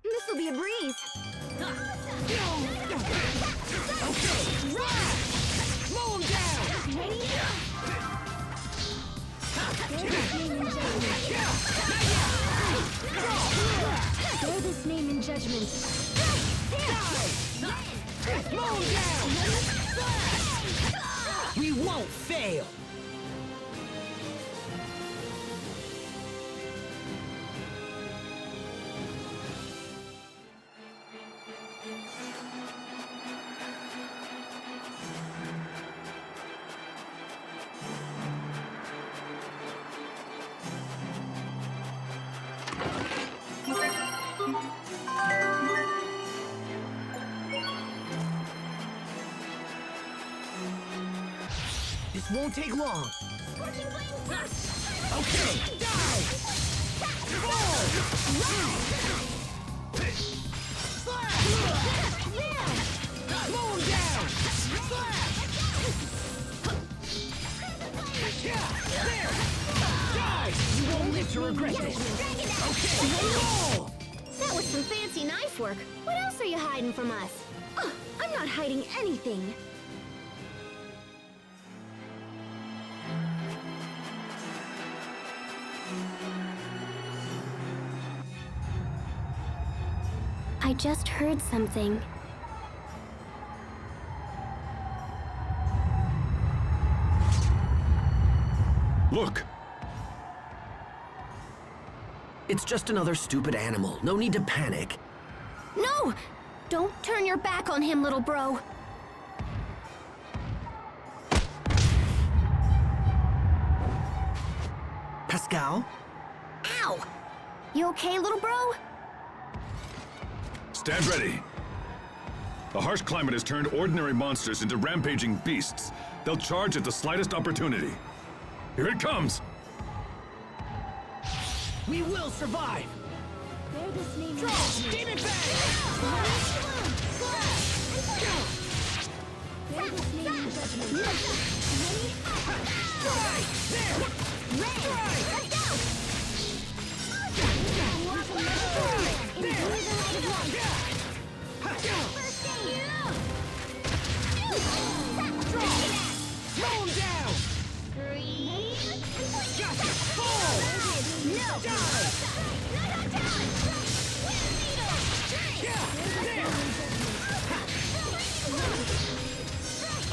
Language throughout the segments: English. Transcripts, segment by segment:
This'll be a breeze. Okay, right! Mow him down! Ready? Bear this name in judgment. Mow him down! We won't fail! This won't take long. Okay, dive! Fall! Slash! Mow him down! Slash! There! Dive! You won't live to regret this! Okay, roll! That was some fancy knife work. What else are you hiding from us? Ugh, I'm not hiding anything. I just heard something. Look! It's just another stupid animal. No need to panic. No! Don't turn your back on him, little bro. Pascal? Ow! You okay, little bro? Stand ready. The harsh climate has turned ordinary monsters into rampaging beasts. They'll charge at the slightest opportunity. Here it comes! We will survive! Bear this name. Draw! Demon Bang! Bear this name in judgment. Strike! There! Strike! Let's go! Slow him down! Gotcha! Fall! Die! There!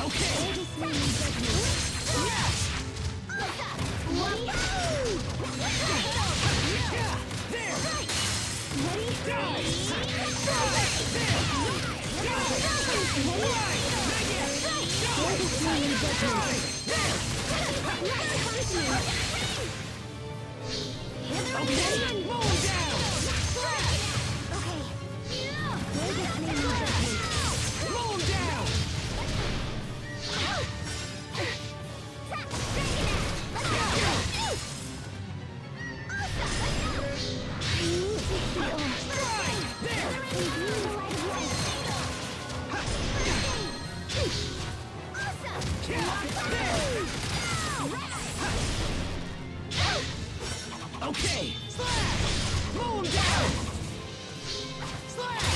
Okay! Yes! There! Die! Okay, mow him down! Mow him down! Okay! Slash! Mow him down! Slash!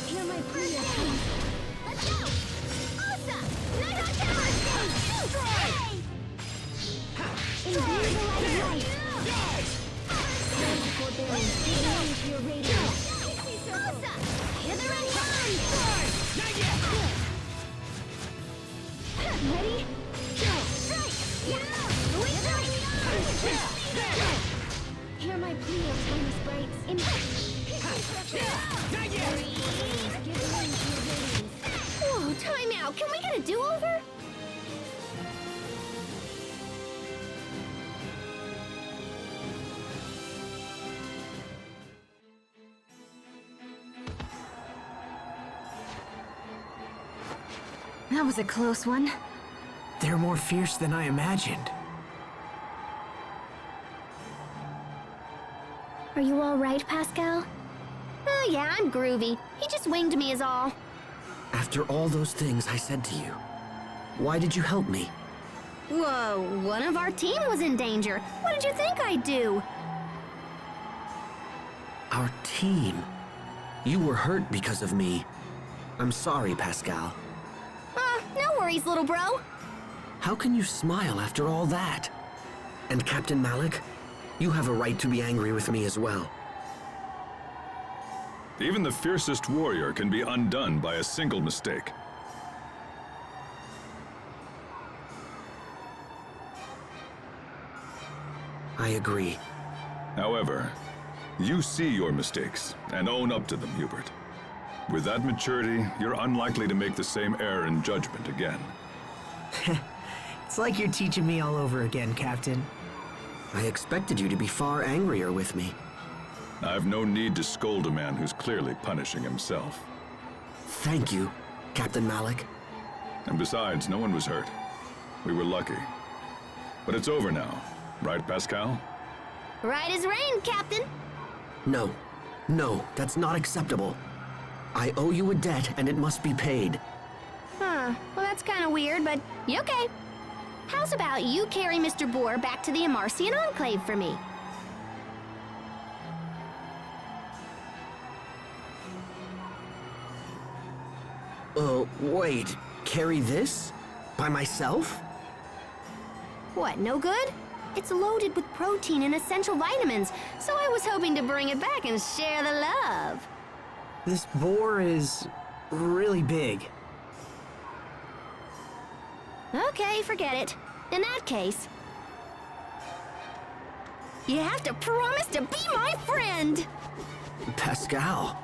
Hear my prayer. Let's go! Osa! Night on tower! Strike! Imbue the light of light. Die! Stand before bearing. Lean to your radiance. Osa! Hither and run! Strike! Not yet! Ready? Strike! Hear my plea, O tiny sprites. Not yet! Give in to your radiance. Whoa, time out! Can we get a do-over? That was a close one. They're more fierce than I imagined. Are you all right, Pascal? Oh yeah, I'm groovy. He just winged me is all. After all those things I said to you, why did you help me? Whoa, one of our team was in danger. What did you think I'd do? Our team? You were hurt because of me. I'm sorry, Pascal. No worries, little bro. How can you smile after all that? And Captain Malik, you have a right to be angry with me as well. Even the fiercest warrior can be undone by a single mistake. I agree. However, you see your mistakes and own up to them, Hubert. With that maturity, you're unlikely to make the same error in judgment again. It's like you're teaching me all over again, Captain. I expected you to be far angrier with me. I've no need to scold a man who's clearly punishing himself. Thank you, Captain Malik. And besides, no one was hurt. We were lucky. But it's over now, right, Pascal? Right as rain, Captain. No, that's not acceptable. I owe you a debt and it must be paid. Well that's kind of weird, but you okay. How's about you carry Mr. Boar back to the Amarcian Enclave for me? Wait, carry this? By myself? What, no good? It's loaded with protein and essential vitamins, so I was hoping to bring it back and share the love. This boar is really big. Okay, forget it. In that case, you have to promise to be my friend! Pascal.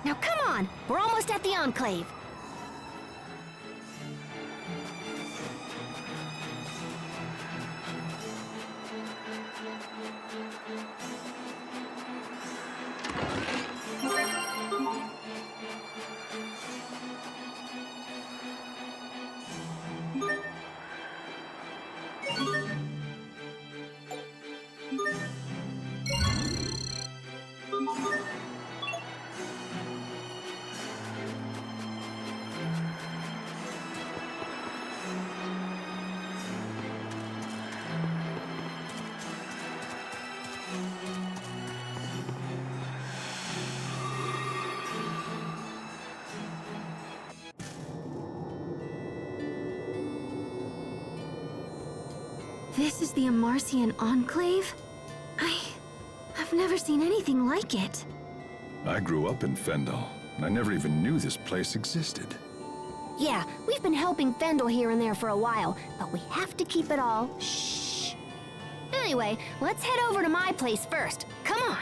Now come on, we're almost at the Enclave. This is the Amarcian Enclave? I've never seen anything like it. I grew up in Fendel, and I never even knew this place existed. Yeah, we've been helping Fendel here and there for a while, but we have to keep it all shh. Anyway, let's head over to my place first. Come on.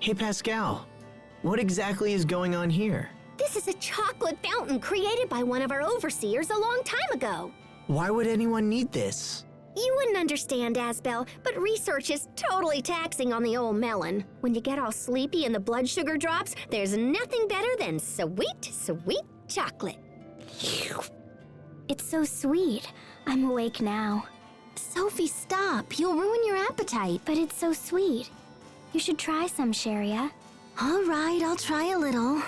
Hey Pascal, what exactly is going on here? This is a chocolate fountain created by one of our overseers a long time ago. Why would anyone need this? You wouldn't understand, Asbel, but research is totally taxing on the old melon. When you get all sleepy and the blood sugar drops, there's nothing better than sweet, sweet chocolate. It's so sweet. I'm awake now. Sophie, stop. You'll ruin your appetite. But it's so sweet. You should try some, Sharia. All right, I'll try a little.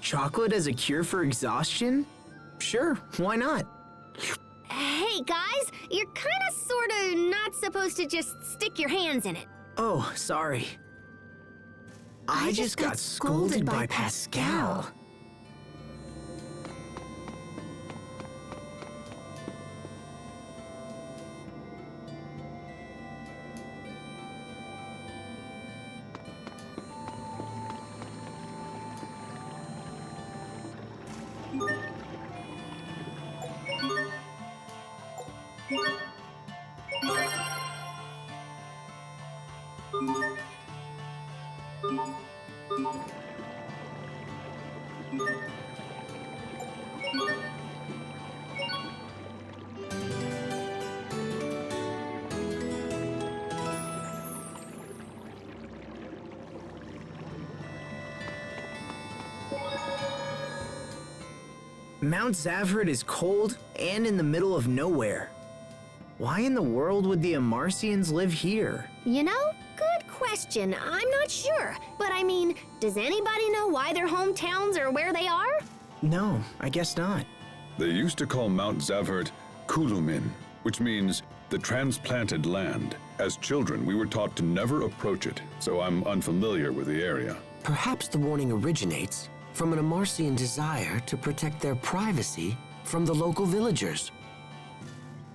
Chocolate as a cure for exhaustion? Sure, why not? Hey, guys, you're kinda sorta not supposed to just stick your hands in it. Oh, sorry. I just got scolded by Pascal. Mount Zavrid is cold and in the middle of nowhere. Why in the world would the Amarcians live here? You know, good question. I'm not sure. But I mean, does anybody know why their hometowns are where they are? No, I guess not. They used to call Mount Zavert Kulumin, which means the transplanted land. As children, we were taught to never approach it, so I'm unfamiliar with the area. Perhaps the warning originates from an Amarcian desire to protect their privacy from the local villagers.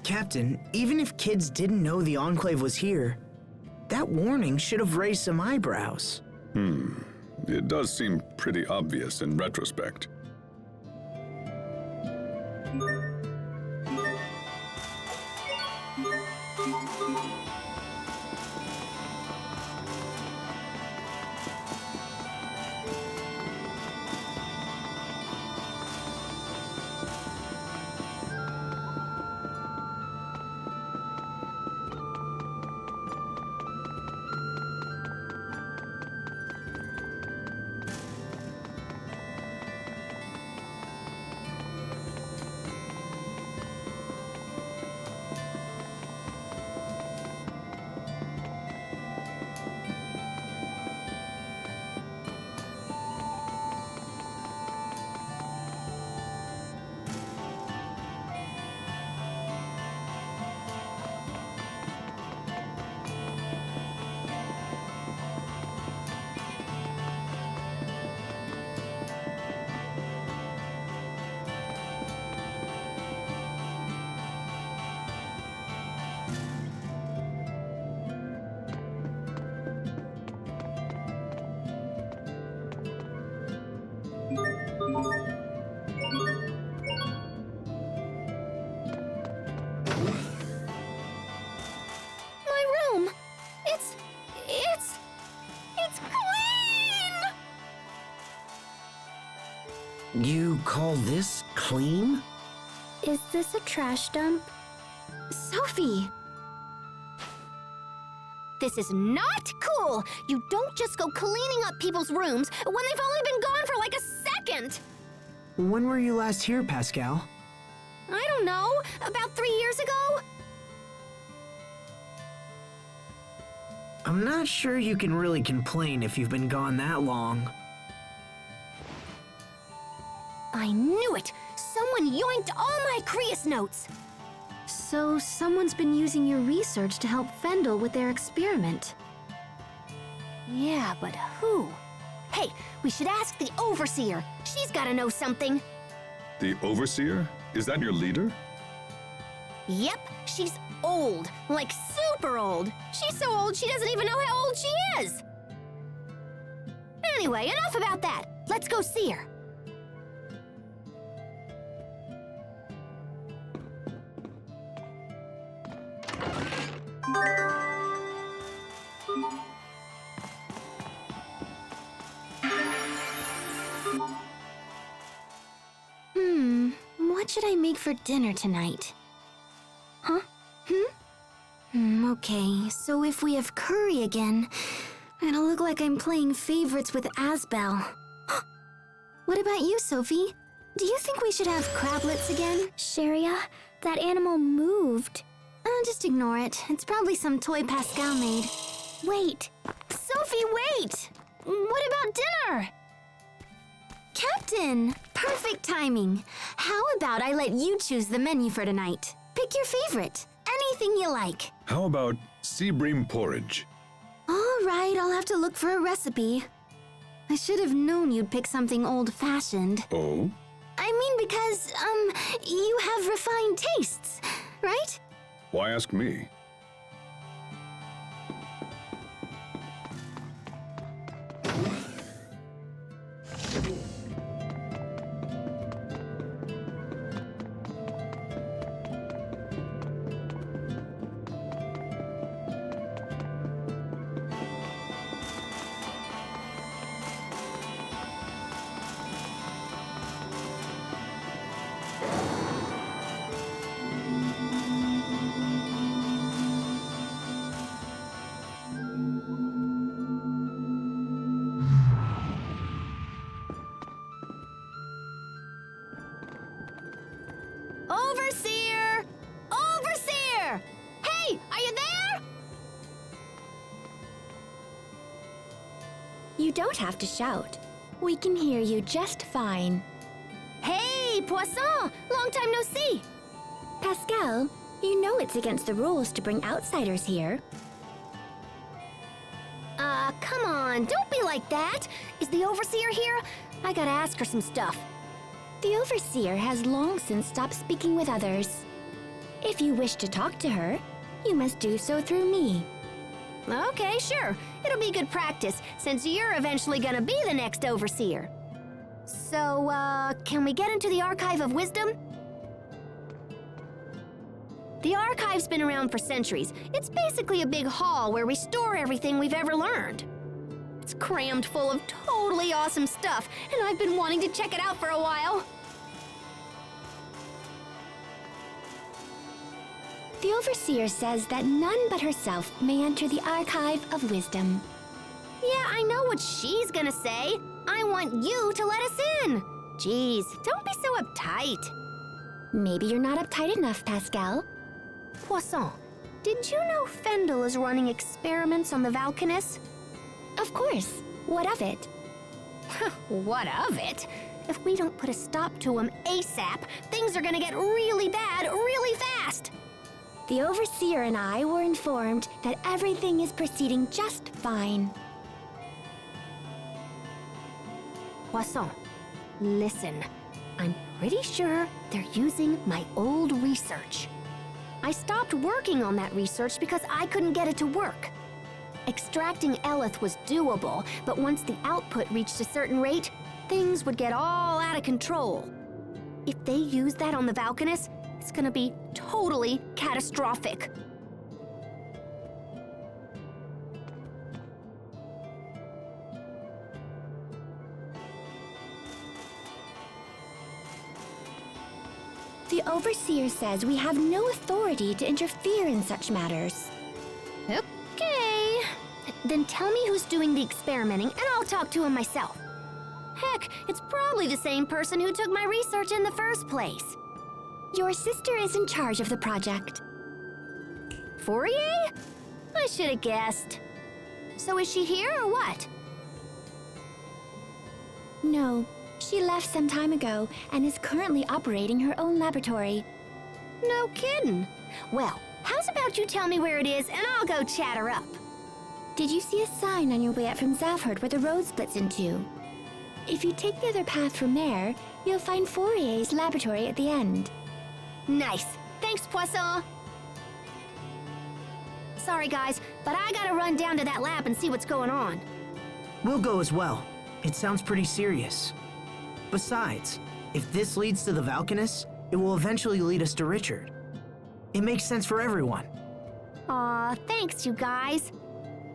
Captain, even if kids didn't know the Enclave was here, that warning should have raised some eyebrows. It does seem pretty obvious in retrospect. My room! It's clean! You call this clean? Is this a trash dump? Sophie! This is not cool! You don't just go cleaning up people's rooms when they've only been gone for like a second! When were you last here, Pascal? I don't know, about 3 years ago? I'm not sure you can really complain if you've been gone that long. I knew it! Someone yoinked all my Creus notes! So someone's been using your research to help Fendel with their experiment. Yeah, but who? Hey, we should ask the Overseer. She's gotta know something. The Overseer? Is that your leader? Yep, she's old. Like super old. She's so old she doesn't even know how old she is. Anyway, enough about that. Let's go see her. should I make for dinner tonight? Huh? Okay, so if we have curry again, it'll look like I'm playing favorites with Asbel. What about you, Sophie? Do you think we should have crablets again? Sharia, that animal moved. Just ignore it. It's probably some toy Pascal made. Wait. Sophie, wait! What about dinner? Captain! Perfect timing. How about I let you choose the menu for tonight? Pick your favorite. Anything you like. How about sea bream porridge? All right, I'll have to look for a recipe. I should have known you'd pick something old-fashioned. Oh? I mean because, you have refined tastes, right? Why ask me? Overseer! Overseer! Hey, are you there? You don't have to shout. We can hear you just fine. Hey, Poisson! Long time no see! Pascal, you know it's against the rules to bring outsiders here. Come on, don't be like that. Is the Overseer here? I gotta ask her some stuff. The Overseer has long since stopped speaking with others. If you wish to talk to her, you must do so through me. Okay, sure. It'll be good practice, since you're eventually gonna be the next Overseer. So, can we get into the Archive of Wisdom? The Archive's been around for centuries. It's basically a big hall where we store everything we've ever learned. It's crammed full of totally awesome stuff, and I've been wanting to check it out for a while. The Overseer says that none but herself may enter the Archive of Wisdom. Yeah, I know what she's gonna say. I want you to let us in. Jeez, don't be so uptight. Maybe you're not uptight enough, Pascal. Poisson, did you know Fendel is running experiments on the Valkanus? Of course. What of it? What of it? If we don't put a stop to him ASAP, things are gonna get really bad really fast. The Overseer and I were informed that everything is proceeding just fine. Poisson, listen. I'm pretty sure they're using my old research. I stopped working on that research because I couldn't get it to work. Extracting Eleth was doable, but once the output reached a certain rate, things would get all out of control. If they use that on the Valkanus, it's gonna be totally catastrophic. The Overseer says we have no authority to interfere in such matters. Okay. Then tell me who's doing the experimenting, and I'll talk to him myself. Heck, it's probably the same person who took my research in the first place. Your sister is in charge of the project. Fourier? I should have guessed. So is she here or what? No, she left some time ago and is currently operating her own laboratory. No kidding. Well, how's about you tell me where it is and I'll go chat her up. Did you see a sign on your way up from Zavhert where the road splits in two? If you take the other path from there, you'll find Fourier's laboratory at the end. Nice. Thanks, Poisson. Sorry, guys, but I gotta run down to that lab and see what's going on. We'll go as well. It sounds pretty serious. Besides, if this leads to the Valkanus, it will eventually lead us to Richard. It makes sense for everyone. Aw, thanks, you guys.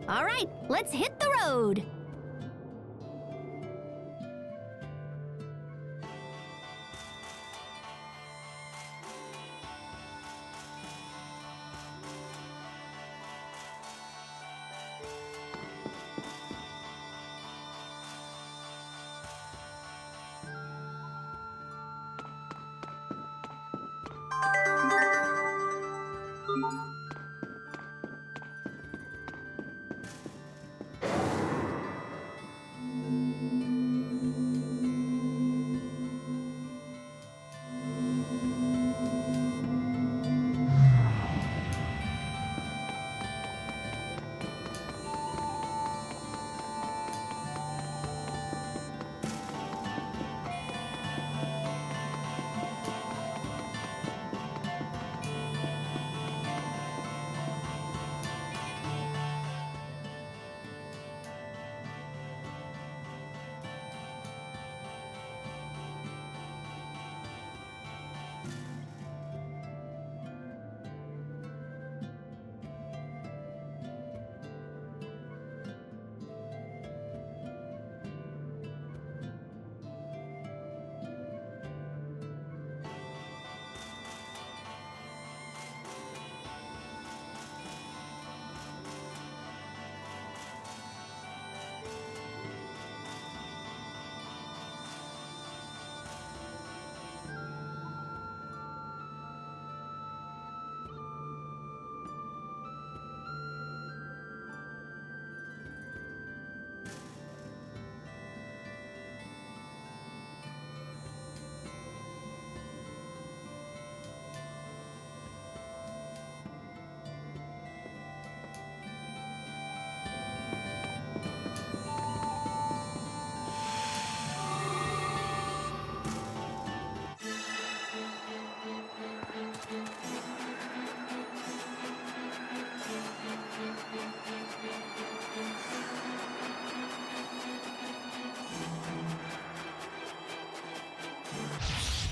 All right, let's hit the road.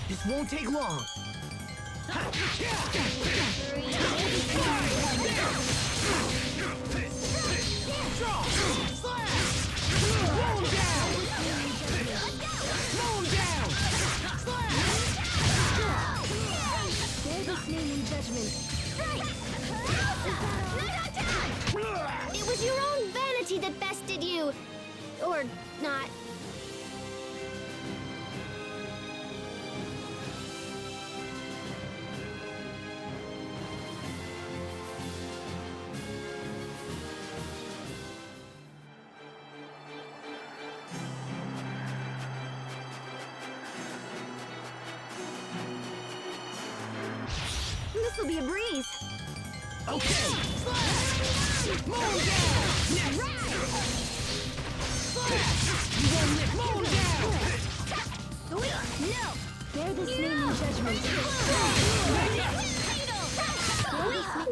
This won't take long. It was your own vanity that bested you. Or not. This'll be a breeze. Okay! Moon down! Next! You won't live! Moon down! No! Bear this name in judgment.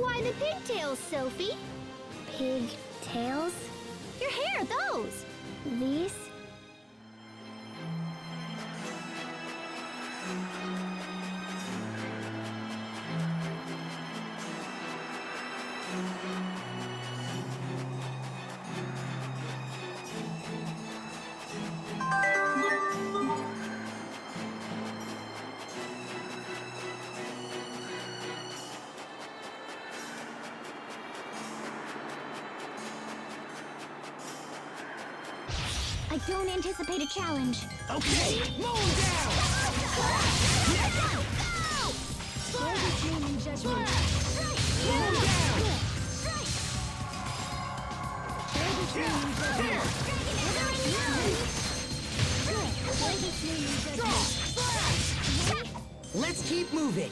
Why the pigtails, Sophie? Pigtails? Your hair, those! These? I don't anticipate a challenge. Okay! Moon down! Bear this name in judgment. Moon down! Bear this name in judgment. Bear this name in judgment. Let's keep moving.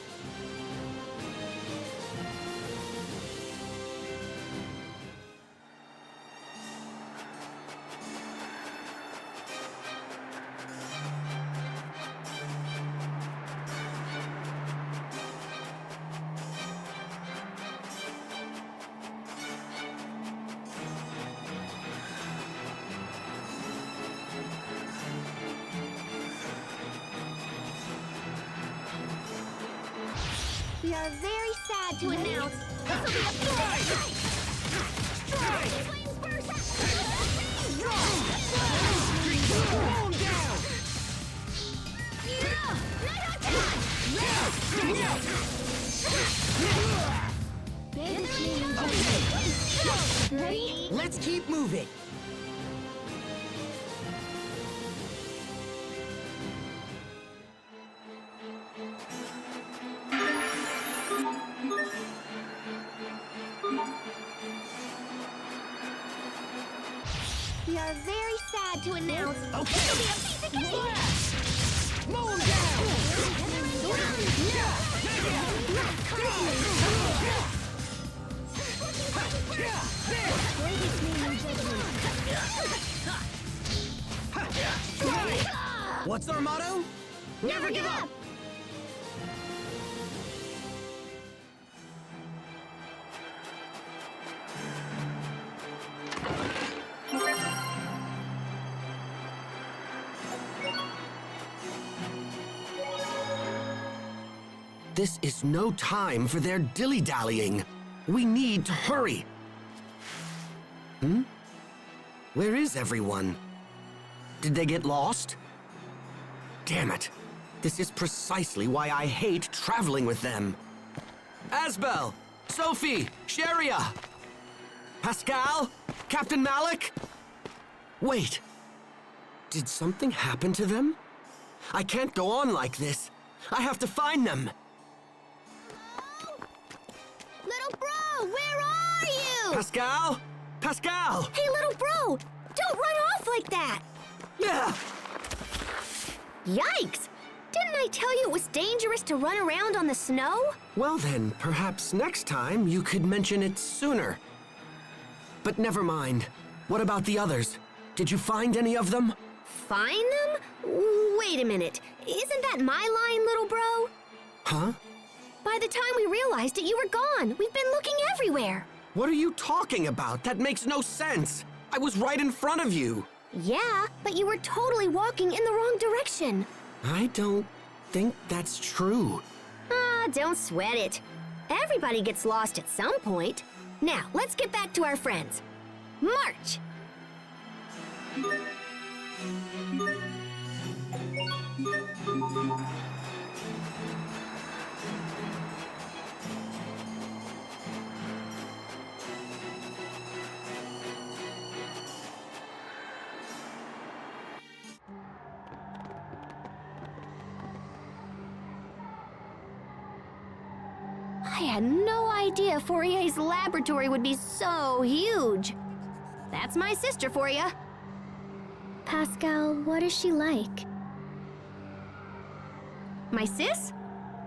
We are very sad to announce this will be a flames Moon down! Ready? Let's keep moving. We are very sad to announce Okay! this will be a piece of cake. Moon down! What's our motto? Never give up. This is no time for their dilly-dallying. We need to hurry. Where is everyone? Did they get lost? Damn it. This is precisely why I hate traveling with them. Asbel! Sophie! Sharia! Pascal? Captain Malik? Wait. Did something happen to them? I can't go on like this. I have to find them. Little bro, where are you? Pascal? Pascal! Hey, little bro, don't run off like that. Yeah! Yikes! Didn't I tell you it was dangerous to run around on the snow? Well then, perhaps next time you could mention it sooner. But never mind. What about the others? Did you find any of them? Find them? Wait a minute. Isn't that my line, little bro? Huh? By the time we realized it, you were gone. We've been looking everywhere. What are you talking about? That makes no sense. I was right in front of you. Yeah, but you were totally walking in the wrong direction. I don't think that's true. Ah, don't sweat it. Everybody gets lost at some point. Now, let's get back to our friends. March! I had no idea Fourier's laboratory would be so huge. That's my sister for you. Pascal, what is she like? My sis?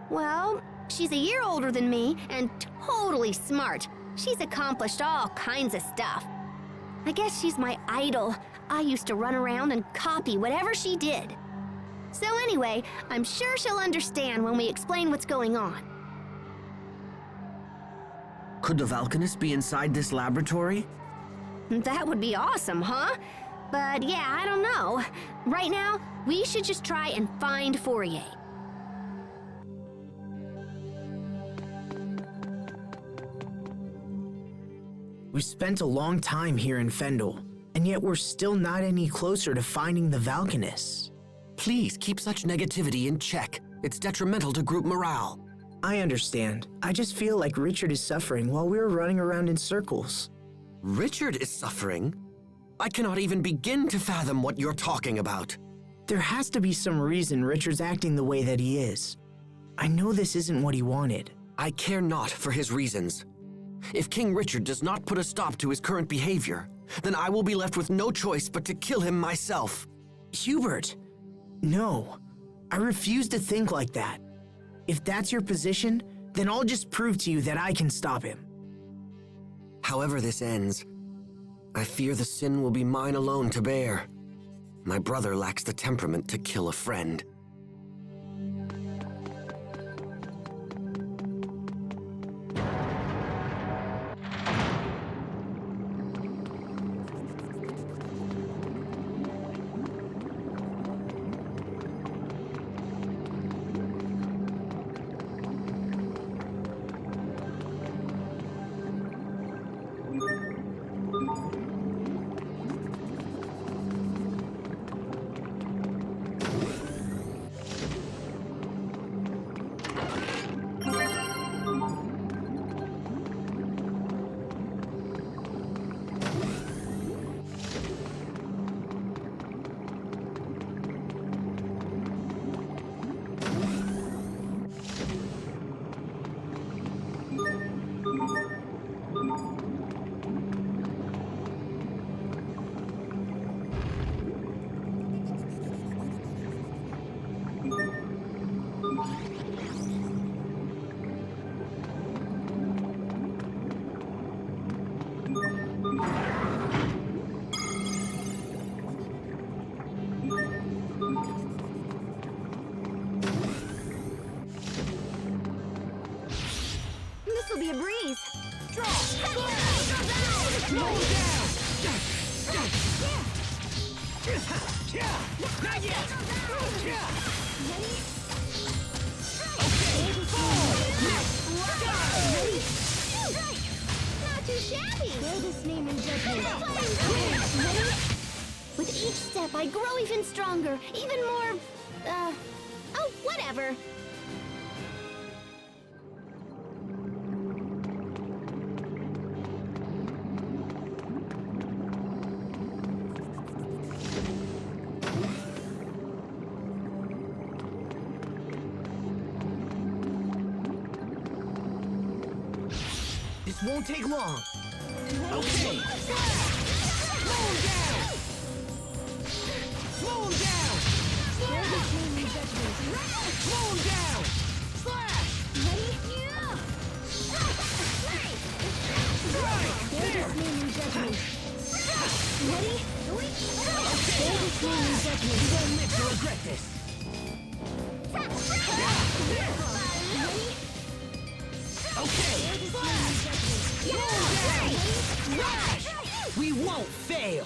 Well, she's a year older than me and totally smart. She's accomplished all kinds of stuff. I guess she's my idol. I used to run around and copy whatever she did. So anyway, I'm sure she'll understand when we explain what's going on. Could the Valkanist be inside this laboratory? That would be awesome, huh? But yeah, I don't know. Right now, we should just try and find Fourier. We've spent a long time here in Fendel, and yet we're still not any closer to finding the Valkanists. Please keep such negativity in check. It's detrimental to group morale. I understand. I just feel like Richard is suffering while we're running around in circles. Richard is suffering? I cannot even begin to fathom what you're talking about. There has to be some reason Richard's acting the way that he is. I know this isn't what he wanted. I care not for his reasons. If King Richard does not put a stop to his current behavior, then I will be left with no choice but to kill him myself. Hubert! No. I refuse to think like that. If that's your position, then I'll just prove to you that I can stop him. However this ends, I fear the sin will be mine alone to bear. My brother lacks the temperament to kill a friend. This'll be a breeze. Draw! Slow down! Not yet! Okay, Not too shabby. Bear this name in judgment. With each step, I grow even stronger, even more, oh, whatever. This won't take long. Okay. Slow him down! Slow him down! Slow him down! Slash! Right! There! You won't live to regret this. Okay! Slash! We won't fail!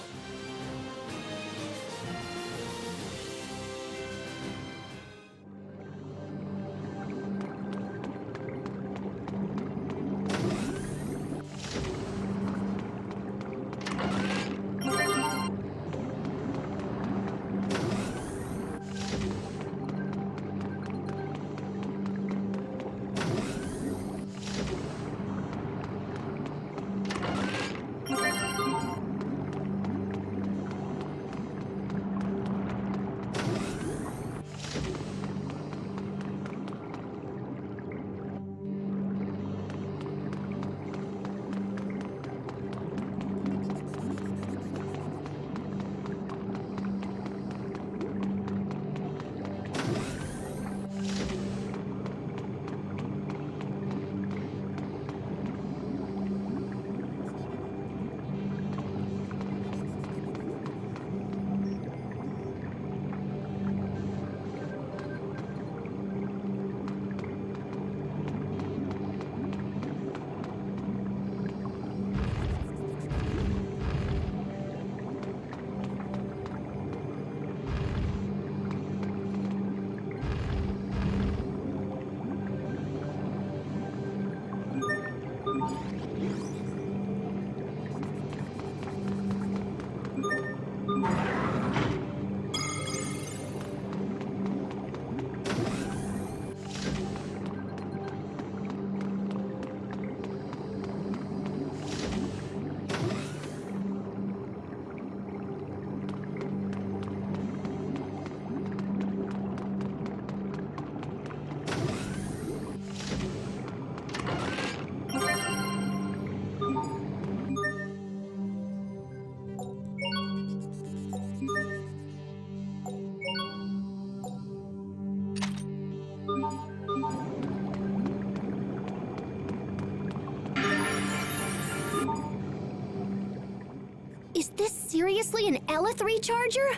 seriously an Eleth recharger?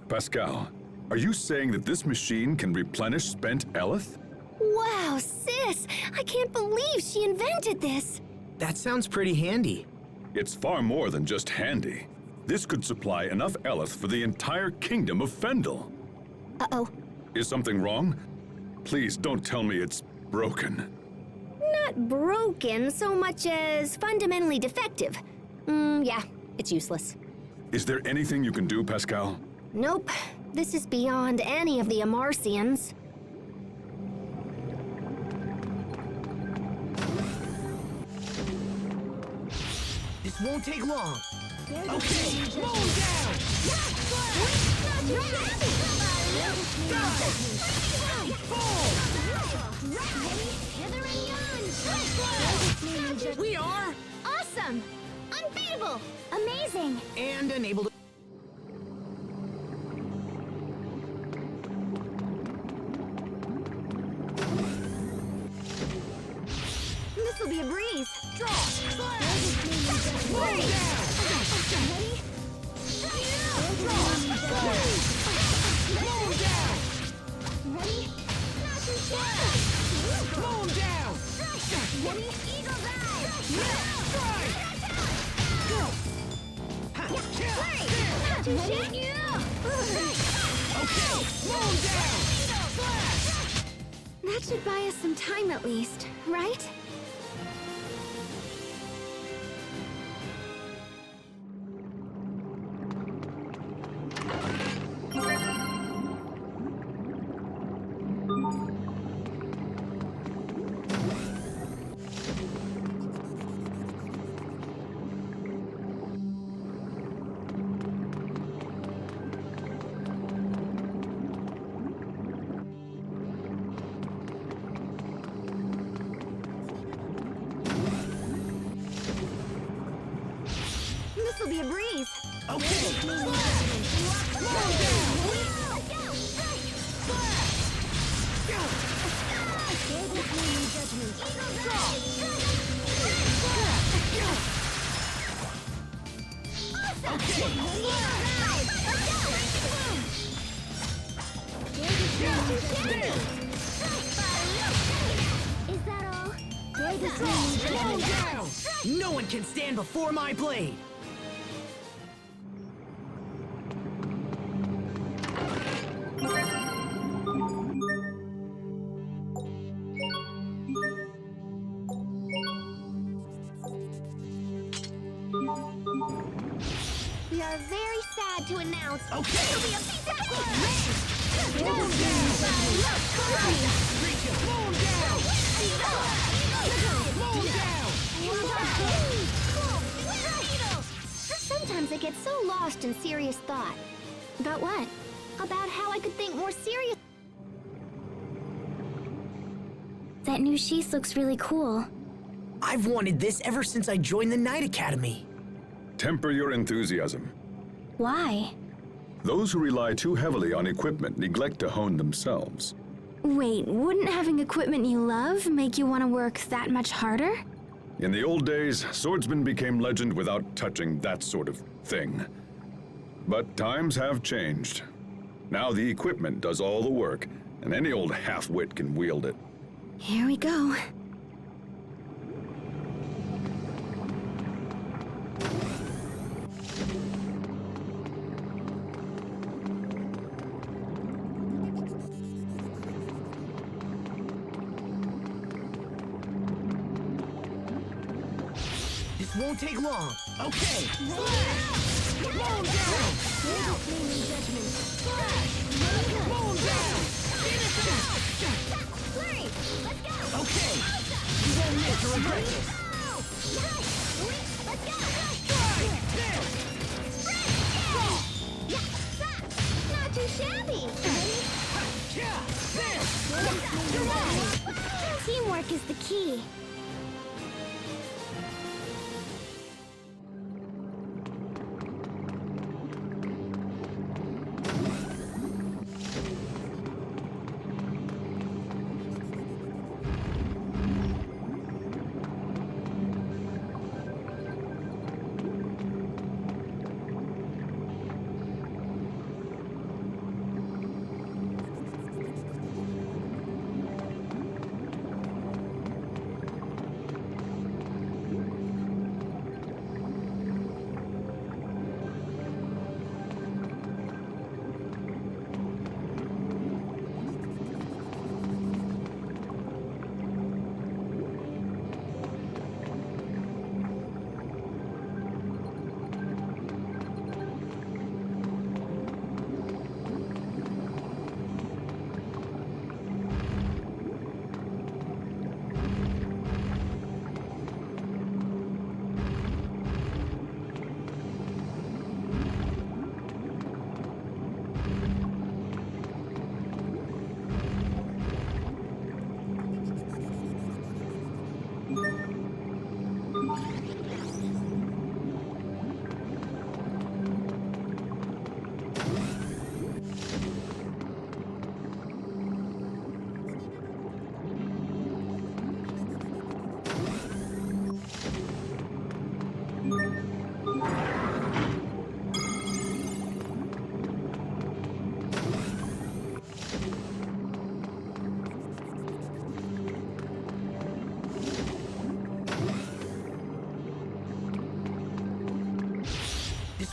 Pascal, are you saying that this machine can replenish spent Eleth? Wow, sis! I can't believe she invented this! That sounds pretty handy. It's far more than just handy. This could supply enough Eleth for the entire kingdom of Fendel. Uh-oh. Is something wrong? Please don't tell me it's broken. Not broken so much as fundamentally defective. Yeah, it's useless. Is there anything you can do, Pascal? Nope. This is beyond any of the Amarcians. This won't take long. Okay, slow down! We are! Awesome! Unbeatable! Amazing! And unable to... This'll be a breeze. Draw! Slow down! Slow down! Ready? Not too Slow down! Ready? Eagle's eye! Strike! Not too shaky! Okay, slow down! That should buy us some time at least, right? This'll be a breeze. Okay! Slow Is that all? Slow down! No one can stand before my blade! We are very sad to announce. Okay! It'll be a fatality! Slow down! Slow down! Sometimes I get so lost in serious thought. About what? About how I could think more serious. That new sheath looks really cool. I've wanted this ever since I joined the Knight Academy. Temper your enthusiasm. Why? Those who rely too heavily on equipment neglect to hone themselves. Wait, wouldn't having equipment you love make you want to work that much harder? In the old days, swordsmen became legend without touching that sort of thing. But times have changed. Now the equipment does all the work, and any old half-wit can wield it. Here we go. This won't take long. Okay! Slow down! Slow down! Okay! You won't live to regret this! Not too shabby! Teamwork is the key.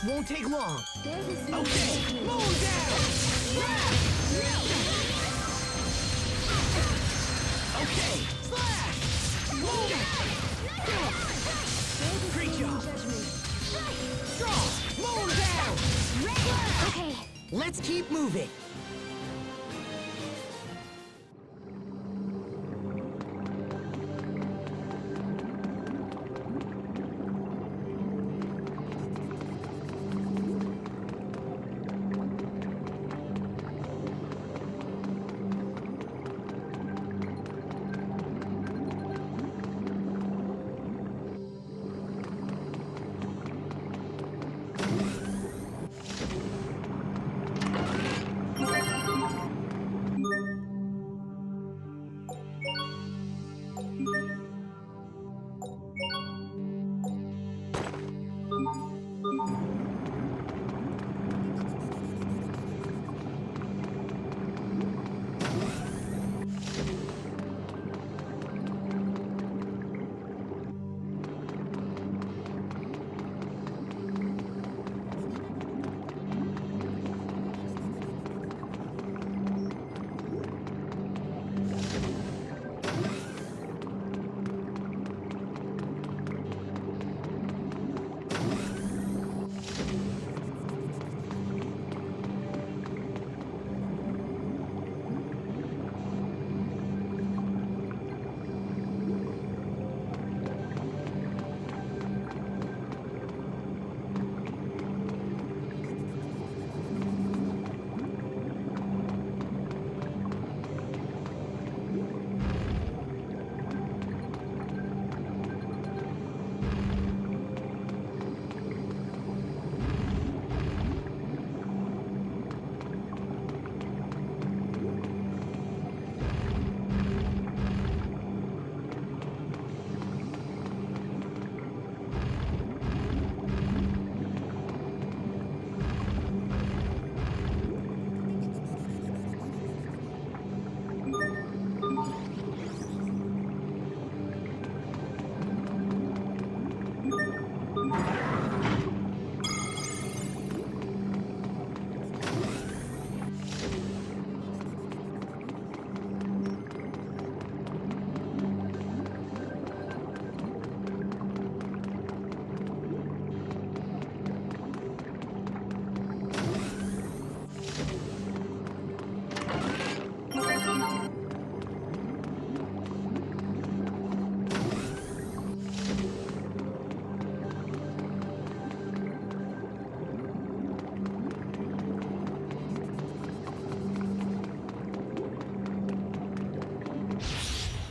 Won't take long. Okay, moon down! Okay, slash! Moon! Great job! Strong! Moon down! Okay. Let's keep moving.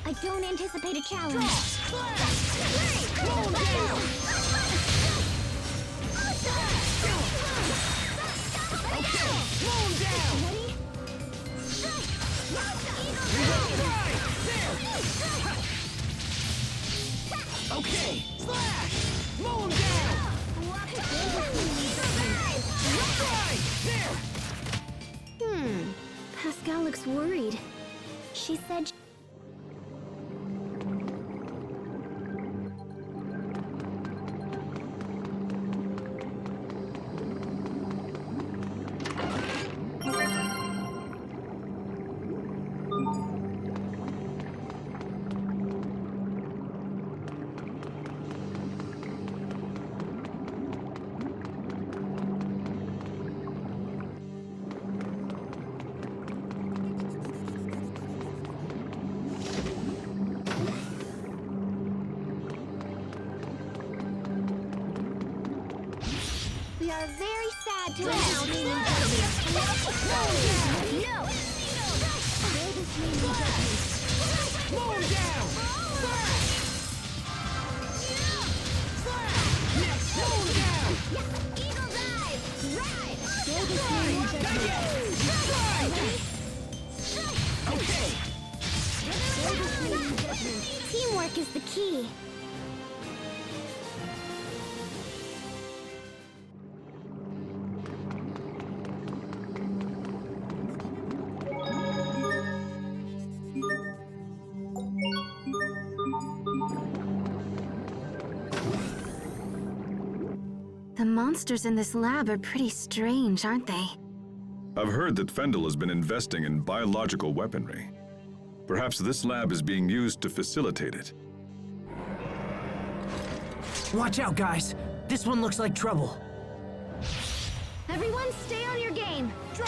I don't anticipate a challenge. Moon down! Okay, moon down! Right, there! Okay, slash! Moon down! Right, there! Pascal looks worried. She said We are very sad to No! Moon down! Slash! Yes, moon down! Eagle dive! Right! Okay! Teamwork is the key. The monsters in this lab are pretty strange, aren't they? I've heard that Fendel has been investing in biological weaponry. Perhaps this lab is being used to facilitate it. Watch out, guys. This one looks like trouble. Everyone stay on your game. Draw!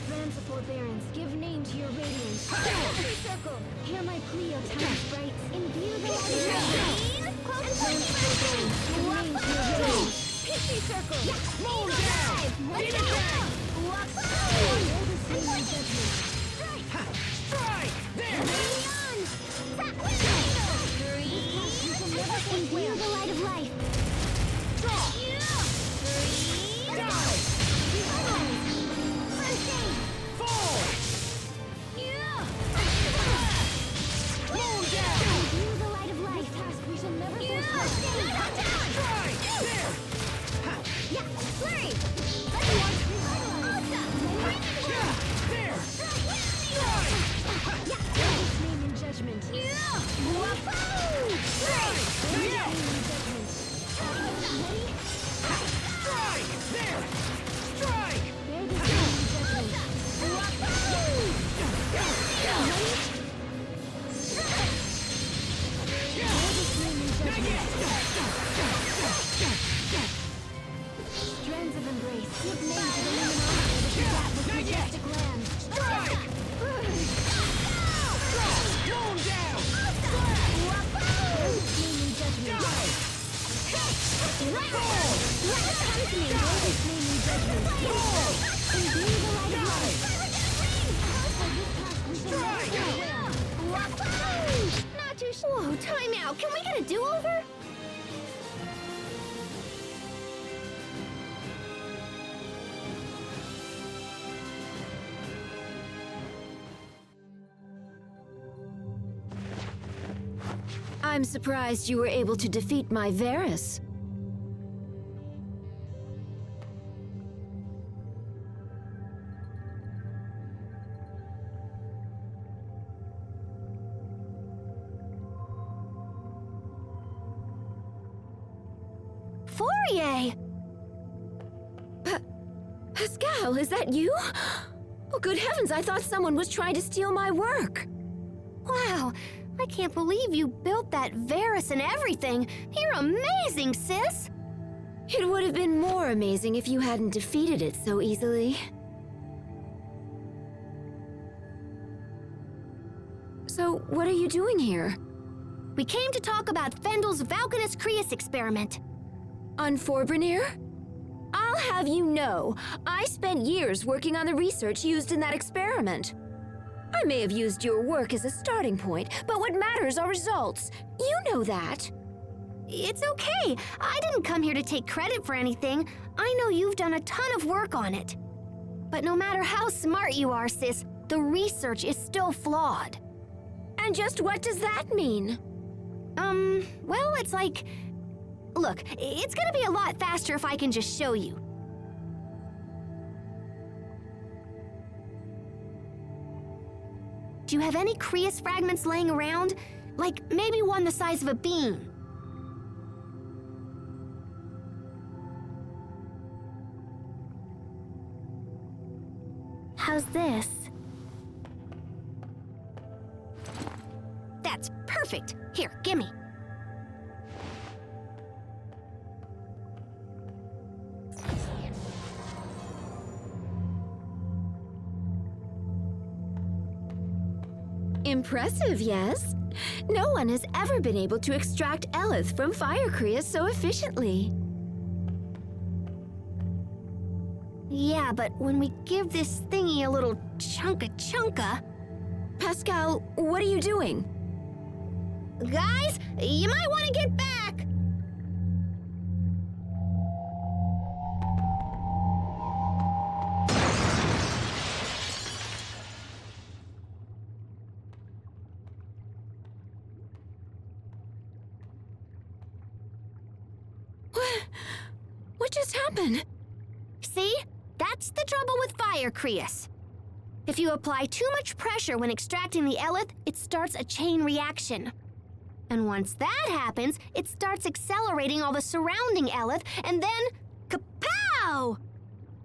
Lands of forbearance, give name to your radiance. Circle, hear my plea, O town sprites. Imbue the light of your Lands of forbearance, give name to your radiance. Pixie circle, moon dive, beat it back. Strike! There! Imbue the light of life. Whoa, time out. Can we get a do-over? I'm surprised you were able to defeat my Varus. Fourier! Pascal, is that you? Oh, good heavens, I thought someone was trying to steal my work. Wow, I can't believe you built that Varus and everything. You're amazing, sis! It would have been more amazing if you hadn't defeated it so easily. So, what are you doing here? We came to talk about Fendel's Valkanus Creus experiment. On Forbrenir? I'll have you know, I spent years working on the research used in that experiment. I may have used your work as a starting point, but what matters are results. You know that. It's okay. I didn't come here to take credit for anything. I know you've done a ton of work on it. But no matter how smart you are, sis, the research is still flawed. And just what does that mean? Well, it's like... Look, it's gonna be a lot faster if I can just show you. Do you have any Creus fragments laying around? Like, maybe one the size of a bean? How's this? That's perfect. Here, gimme. Impressive, yes? No one has ever been able to extract Eleth from fire Creus so efficiently. Yeah, but when we give this thingy a little chunka... Pascal, what are you doing? Guys, you might want to get back! What just happened? See? That's the trouble with fire Creus. If you apply too much pressure when extracting the Eleth, it starts a chain reaction. And once that happens, it starts accelerating all the surrounding Eleth, and then... kapow!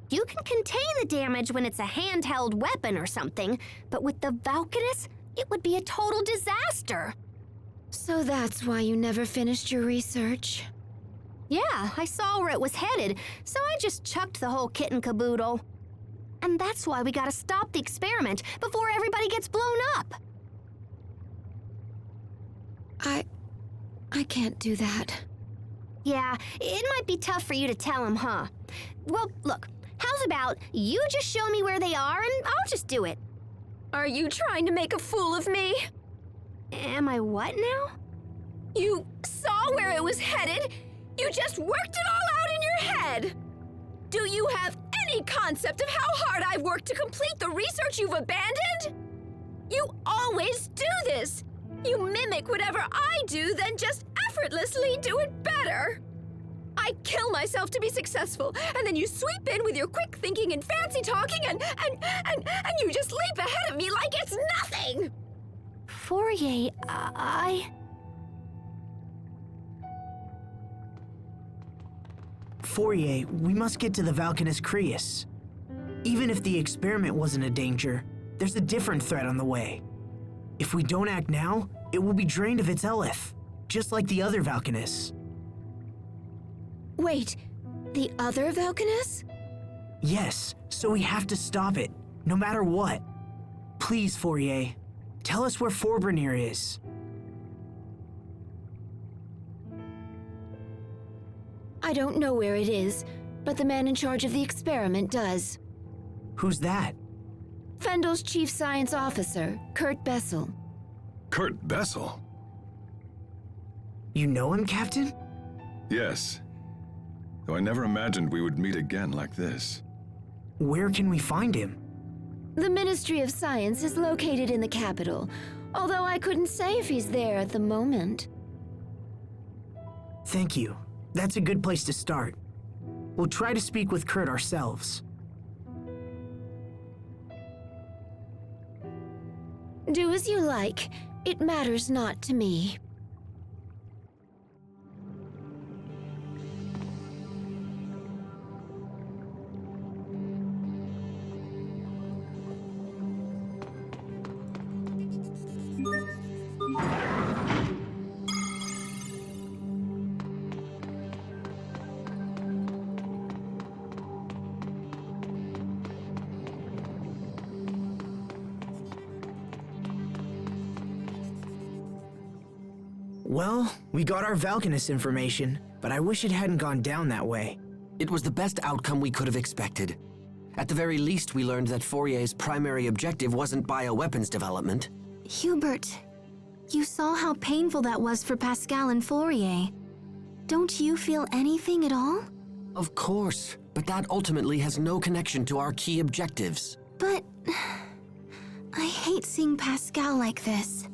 You can contain the damage when it's a handheld weapon or something, but with the Valkanus, it would be a total disaster. So that's why you never finished your research. Yeah, I saw where it was headed, so I just chucked the whole kit and caboodle. And that's why we gotta stop the experiment before everybody gets blown up. I can't do that. Yeah, it might be tough for you to tell him, huh? Well, look, how's about you just show me where they are and I'll just do it. Are you trying to make a fool of me? Am I what now? You saw where it was headed? You just worked it all out in your head! Do you have any concept of how hard I've worked to complete the research you've abandoned? You always do this! You mimic whatever I do, then just effortlessly do it better! I kill myself to be successful, and then you sweep in with your quick thinking and fancy talking, and you just leap ahead of me like it's nothing! Fourier, Fourier, we must get to the Valkanus Creus. Even if the experiment wasn't a danger, there's a different threat on the way. If we don't act now, it will be drained of its Eleth, just like the other Valkanus. Wait, the other Valkanus? Yes, so we have to stop it, no matter what. Please, Fourier, tell us where Forbrenir is. I don't know where it is, but the man in charge of the experiment does. Who's that? Fendel's chief science officer, Kurt Bessel. Kurt Bessel? You know him, Captain? Yes. Though I never imagined we would meet again like this. Where can we find him? The Ministry of Science is located in the capital, although I couldn't say if he's there at the moment. Thank you. That's a good place to start. We'll try to speak with Kurt ourselves. Do as you like. It matters not to me. Well, we got our Valkanus information, but I wish it hadn't gone down that way. It was the best outcome we could have expected. At the very least, we learned that Fourier's primary objective wasn't bioweapons development. Hubert, you saw how painful that was for Pascal and Fourier. Don't you feel anything at all? Of course, but that ultimately has no connection to our key objectives. But I hate seeing Pascal like this.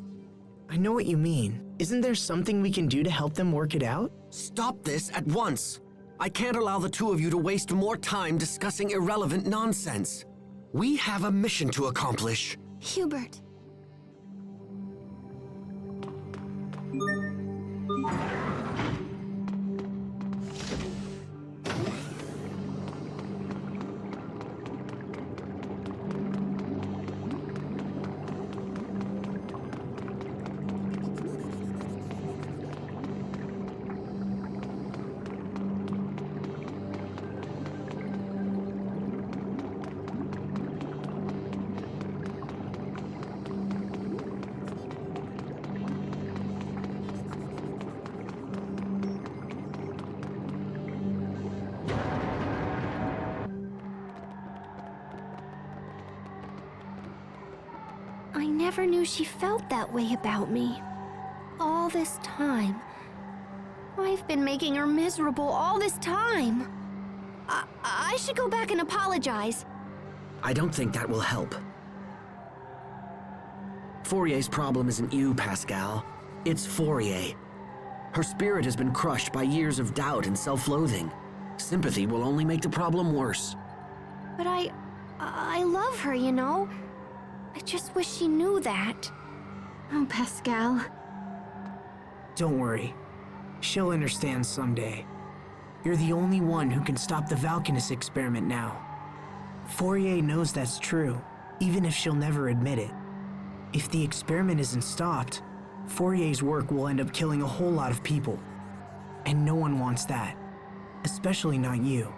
I know what you mean. Isn't there something we can do to help them work it out? Stop this at once. I can't allow the two of you to waste more time discussing irrelevant nonsense. We have a mission to accomplish. Hubert. I never knew she felt that way about me. All this time. I've been making her miserable all this time. I should go back and apologize. I don't think that will help. Fourier's problem isn't you, Pascal. It's Fourier. Her spirit has been crushed by years of doubt and self-loathing. Sympathy will only make the problem worse. But I love her, you know? I just wish she knew that. Oh, Pascal. Don't worry. She'll understand someday. You're the only one who can stop the Valkanus experiment now. Fourier knows that's true, even if she'll never admit it. If the experiment isn't stopped, Fourier's work will end up killing a whole lot of people. And no one wants that. Especially not you.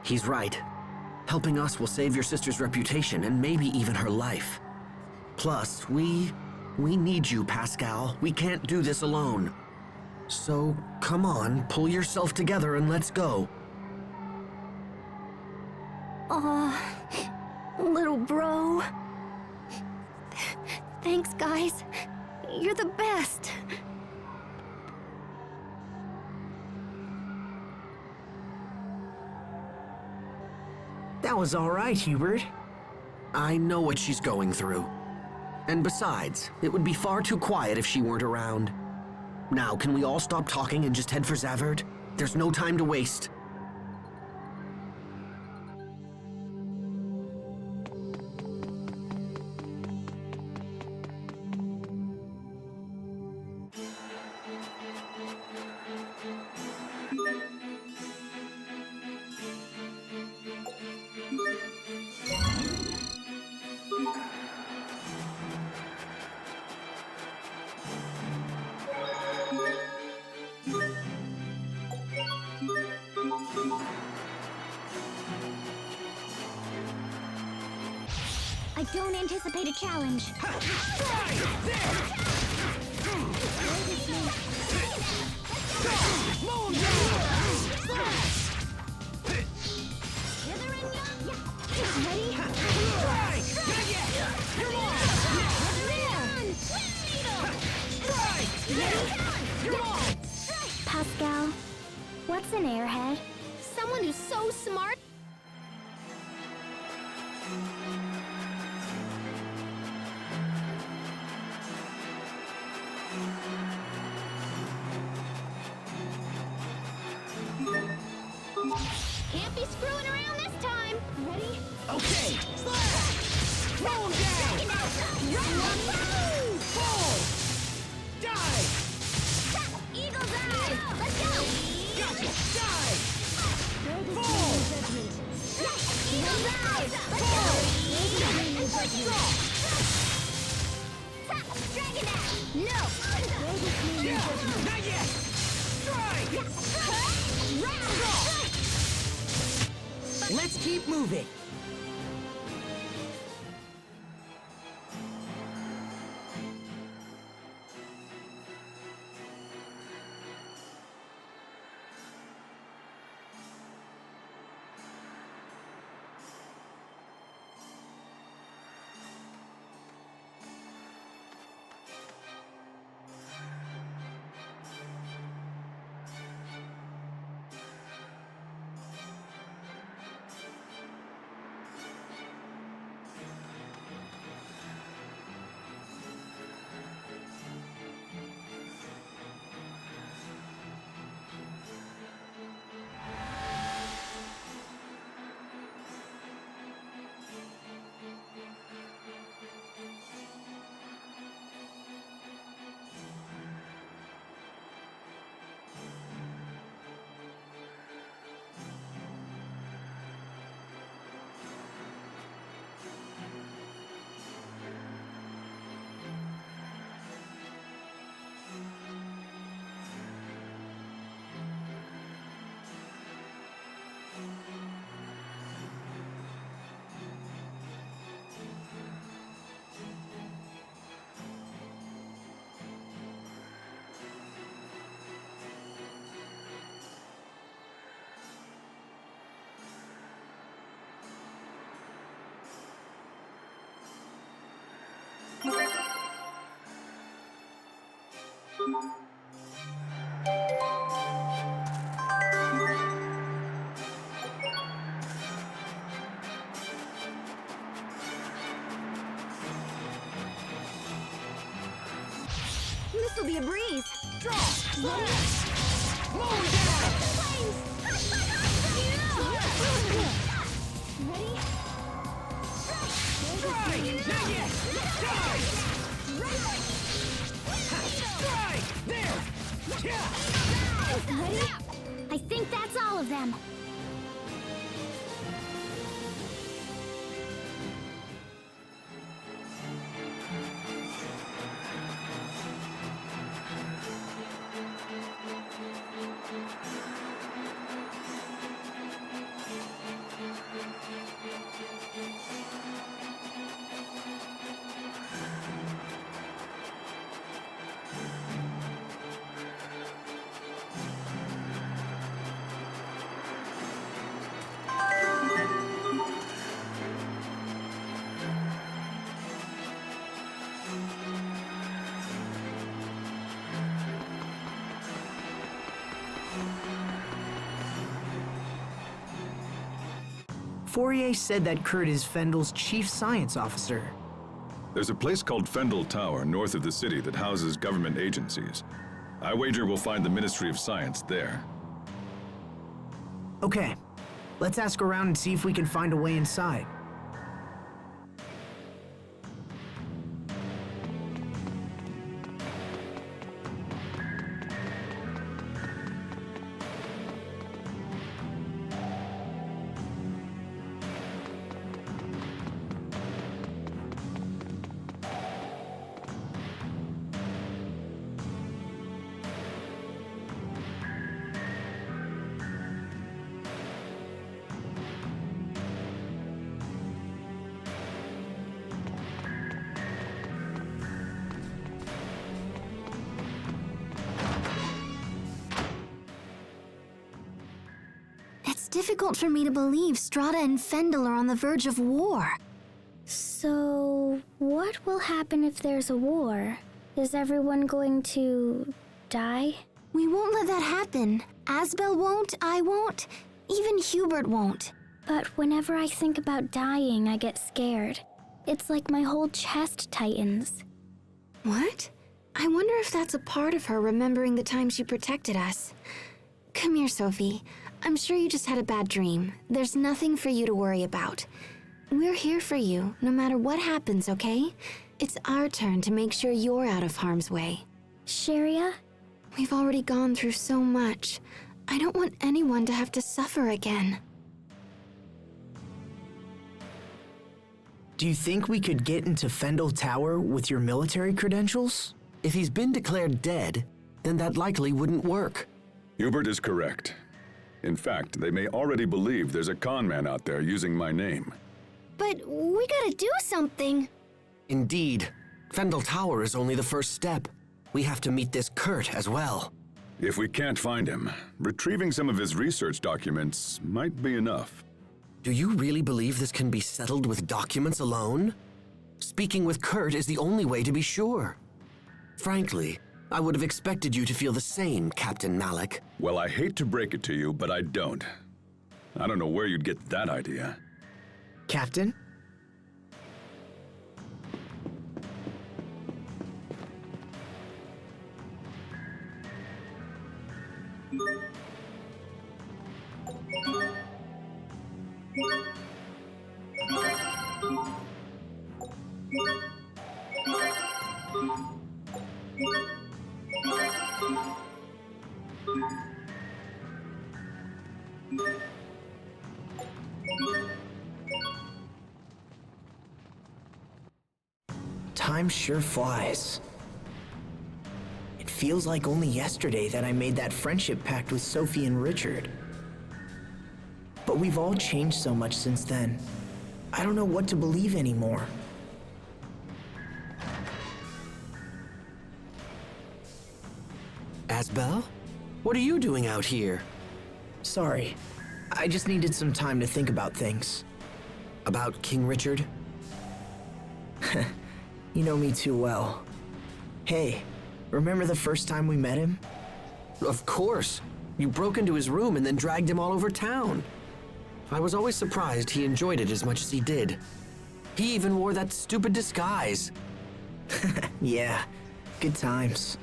He's right. Helping us will save your sister's reputation and maybe even her life. Plus, we need you, Pascal. We can't do this alone. So, come on, pull yourself together and let's go. Little bro. Thanks, guys. You're the best. That was all right, Hubert. I know what she's going through. And besides, it would be far too quiet if she weren't around. Now, can we all stop talking and just head for Zaverd? There's no time to waste. I don't anticipate a challenge. Pascal, what's an airhead? Someone who's so smart. Can't be screwing around this time. Ready? Okay, slash! Roll him down! Fall! Die! Eagle's eye! Let's go! Gotcha! Die! Fall! Eagle's eye! Let's go! Dragon Dash! No! Yeah! Not yet! Strike! Let's keep moving. This'll be a breeze. Draw! Smash! Mow it down! Ready? Strike! Not yet! Die! Strike! There! Yeah! Ready? I think that's all of them. Fourier said that Kurt is Fendel's chief science officer. There's a place called Fendel Tower north of the city that houses government agencies. I wager we'll find the Ministry of Science there. Okay, let's ask around and see if we can find a way inside. It's difficult for me to believe Strata and Fendel are on the verge of war. So, what will happen if there's a war? Is everyone going to die? We won't let that happen. Asbel won't, I won't, even Hubert won't. But whenever I think about dying, I get scared. It's like my whole chest tightens. What? I wonder if that's a part of her remembering the time she protected us. Come here, Sophie. I'm sure you just had a bad dream. There's nothing for you to worry about. We're here for you, no matter what happens, okay? It's our turn to make sure you're out of harm's way. Sharia? We've already gone through so much. I don't want anyone to have to suffer again. Do you think we could get into Fendel Tower with your military credentials? If he's been declared dead, then that likely wouldn't work. Hubert is correct. In fact, they may already believe there's a con man out there using my name. But we gotta do something. Indeed. Fendel Tower is only the first step. We have to meet this Kurt as well. If we can't find him, retrieving some of his research documents might be enough. Do you really believe this can be settled with documents alone? Speaking with Kurt is the only way to be sure. Frankly, I would have expected you to feel the same, Captain Malik. Well, I hate to break it to you, but I don't. I don't know where you'd get that idea. Captain? Time sure flies. It feels like only yesterday that I made that friendship pact with Sophie and Richard. But we've all changed so much since then. I don't know what to believe anymore. Asbel? What are you doing out here? Sorry. I just needed some time to think about things. About King Richard? You know me too well. Hey, Remember the first time we met him? Of course. You broke into his room and then dragged him all over town. I was always surprised he enjoyed it as much as he did. He even wore that stupid disguise. Yeah, good times.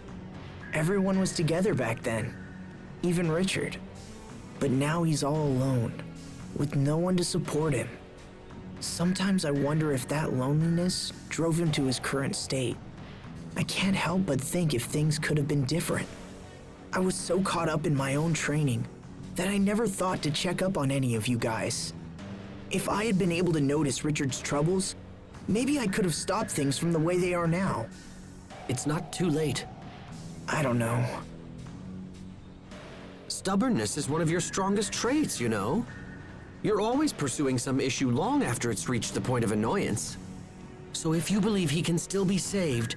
Everyone was together back then, even Richard. But now he's all alone, with no one to support him. Sometimes I wonder if that loneliness drove him to his current state. I can't help but think if things could have been different. I was so caught up in my own training that I never thought to check up on any of you guys. If I had been able to notice Richard's troubles, maybe I could have stopped things from the way they are now. It's not too late. I don't know. Stubbornness is one of your strongest traits, you know. You're always pursuing some issue long after it's reached the point of annoyance. So if you believe he can still be saved,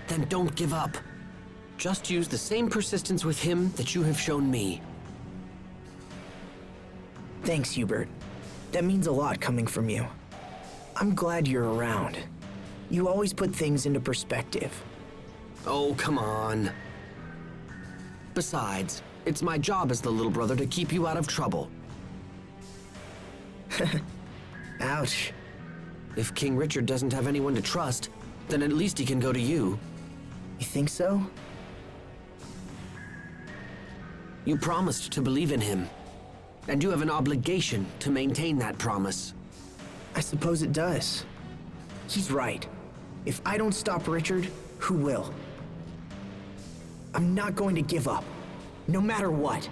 then don't give up. Just use the same persistence with him that you have shown me. Thanks, Hubert. That means a lot coming from you. I'm glad you're around. You always put things into perspective. Oh, come on. Besides, it's my job as the little brother to keep you out of trouble. Ouch. If King Richard doesn't have anyone to trust, then at least he can go to you. You think so? You promised to believe in him, and you have an obligation to maintain that promise. I suppose it does. He's right. If I don't stop Richard, who will? I'm not going to give up, no matter what.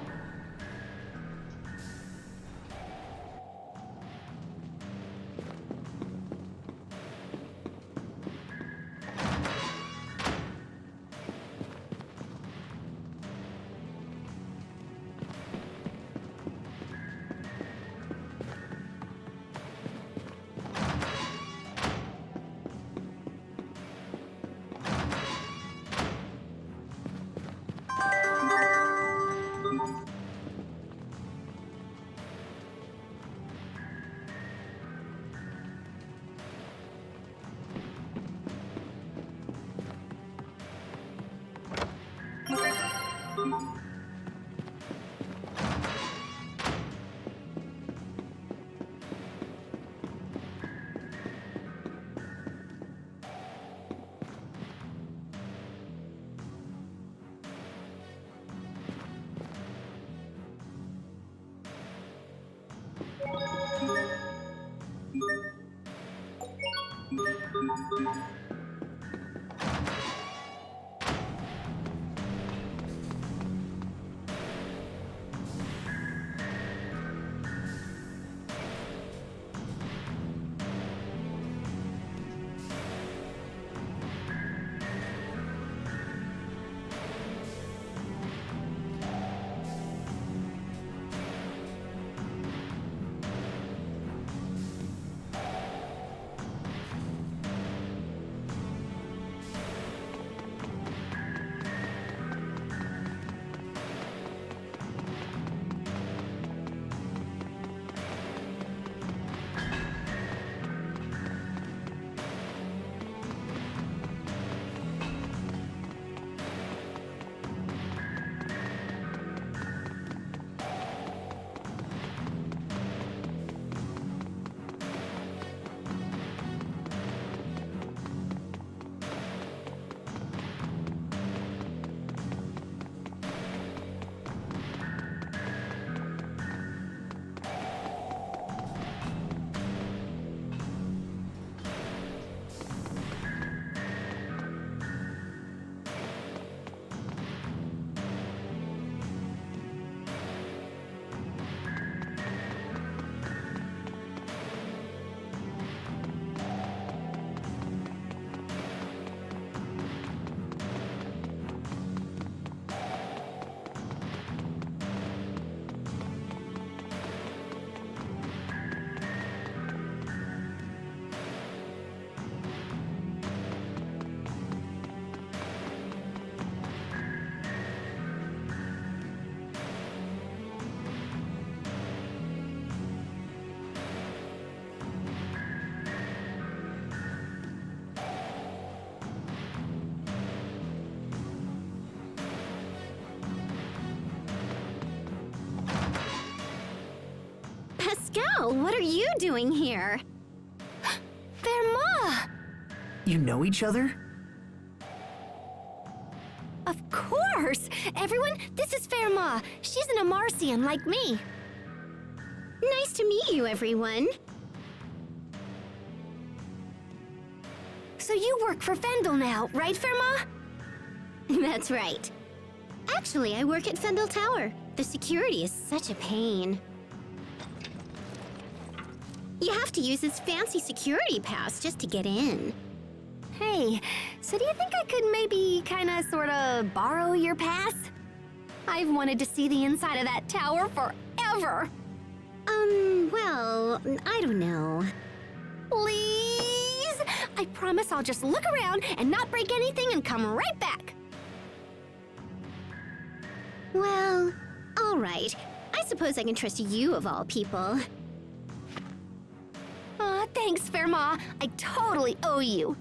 Well, what are you doing here? Verma! You know each other? Of course! Everyone, this is Verma. She's an Amarcian like me. Nice to meet you, everyone. So you work for Fendel now, right, Verma? That's right. Actually, I work at Fendel Tower. The security is such a pain. You have to use this fancy security pass just to get in. Hey, so do you think I could maybe kinda sorta borrow your pass? I've wanted to see the inside of that tower forever. Well, I don't know. Please? I promise I'll just look around and not break anything and come right back. Well, all right. I suppose I can trust you of all people. Aw, thanks, Verma. I totally owe you.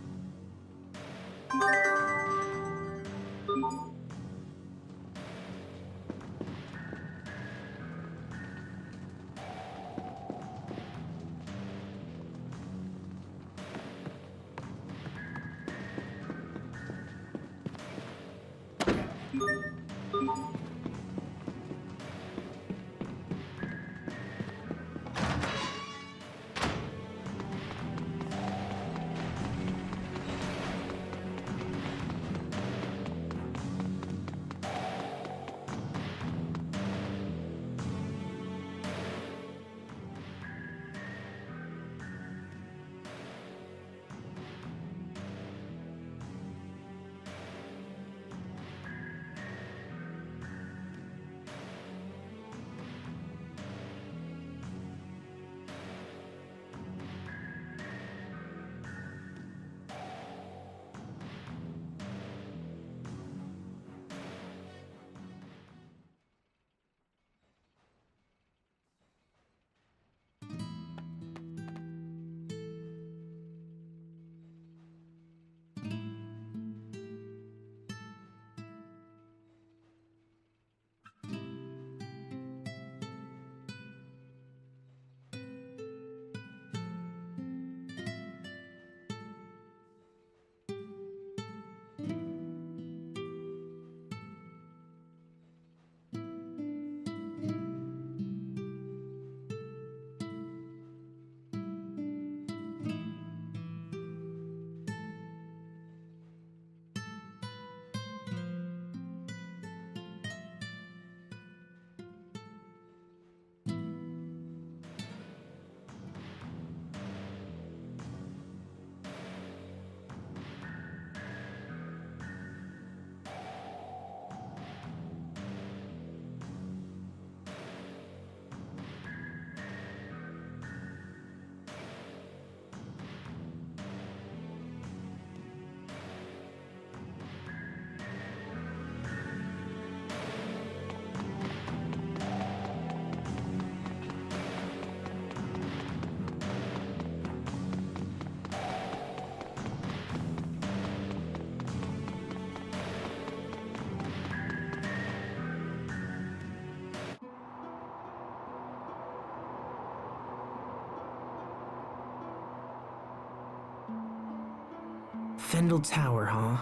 Fendel Tower, huh?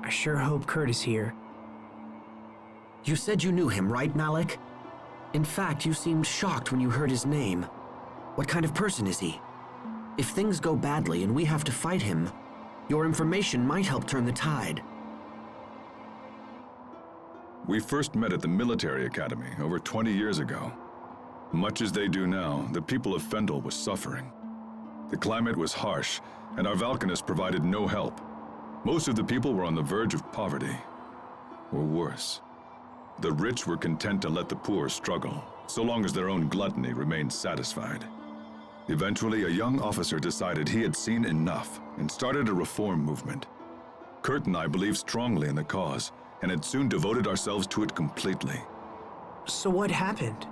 I sure hope Kurt is here. You said you knew him, right, Malik? In fact, you seemed shocked when you heard his name. What kind of person is he? If things go badly and we have to fight him, your information might help turn the tide. We first met at the military academy over 20 years ago. Much as they do now, the people of Fendel was suffering. The climate was harsh, and our Valkanists provided no help. Most of the people were on the verge of poverty, or worse. The rich were content to let the poor struggle, so long as their own gluttony remained satisfied. Eventually, a young officer decided he had seen enough and started a reform movement. Kurt and I believed strongly in the cause, and had soon devoted ourselves to it completely. So what happened?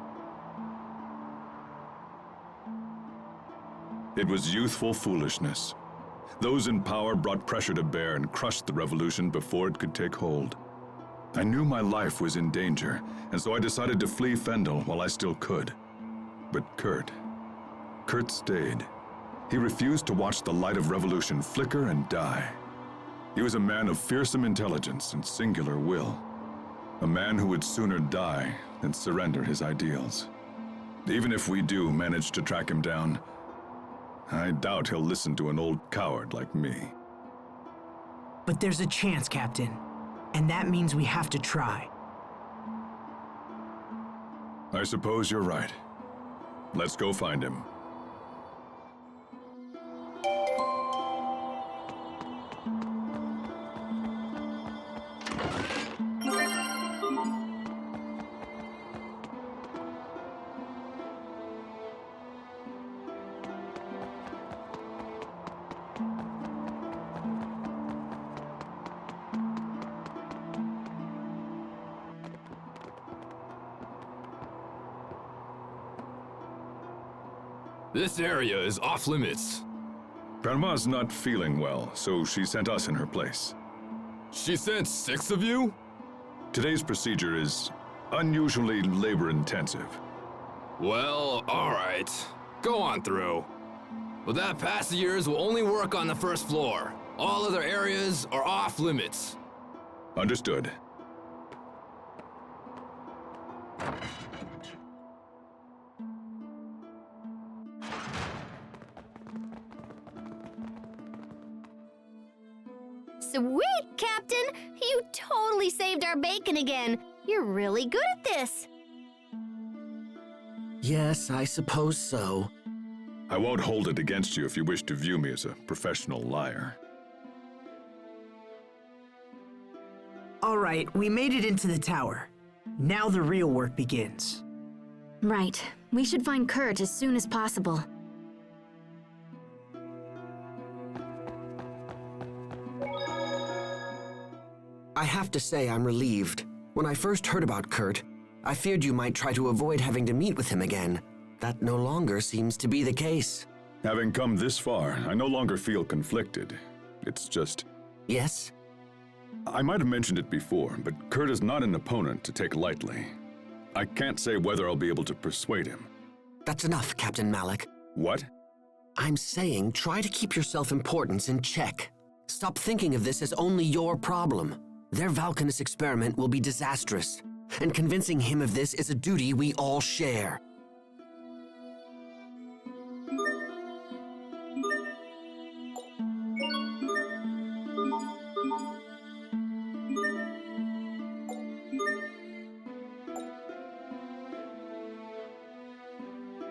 It was youthful foolishness. Those in power brought pressure to bear and crushed the revolution before it could take hold. I knew my life was in danger, and so I decided to flee Fendel while I still could. But Kurt, Kurt stayed. He refused to watch the light of revolution flicker and die. He was a man of fearsome intelligence and singular will. A man who would sooner die than surrender his ideals. Even if we do manage to track him down, I doubt he'll listen to an old coward like me. But there's a chance, Captain. And that means we have to try. I suppose you're right. Let's go find him. This area is off limits. Grandma's not feeling well, so she sent us in her place. She sent 6 of you? Today's procedure is unusually labor-intensive. Well, alright. Go on through. But that passengers will only work on the first floor. All other areas are off limits. Understood. Sweet, Captain! You totally saved our bacon again. You're really good at this. Yes, I suppose so. I won't hold it against you if you wish to view me as a professional liar. All right, we made it into the tower. Now the real work begins. Right. We should find Kurt as soon as possible. I have to say I'm relieved. When I first heard about Kurt, I feared you might try to avoid having to meet with him again. That no longer seems to be the case. Having come this far, I no longer feel conflicted. It's just... Yes? I might have mentioned it before, but Kurt is not an opponent to take lightly. I can't say whether I'll be able to persuade him. That's enough, Captain Malik. What? I'm saying try to keep your self-importance in check. Stop thinking of this as only your problem. Their Valkanus experiment will be disastrous, and convincing him of this is a duty we all share.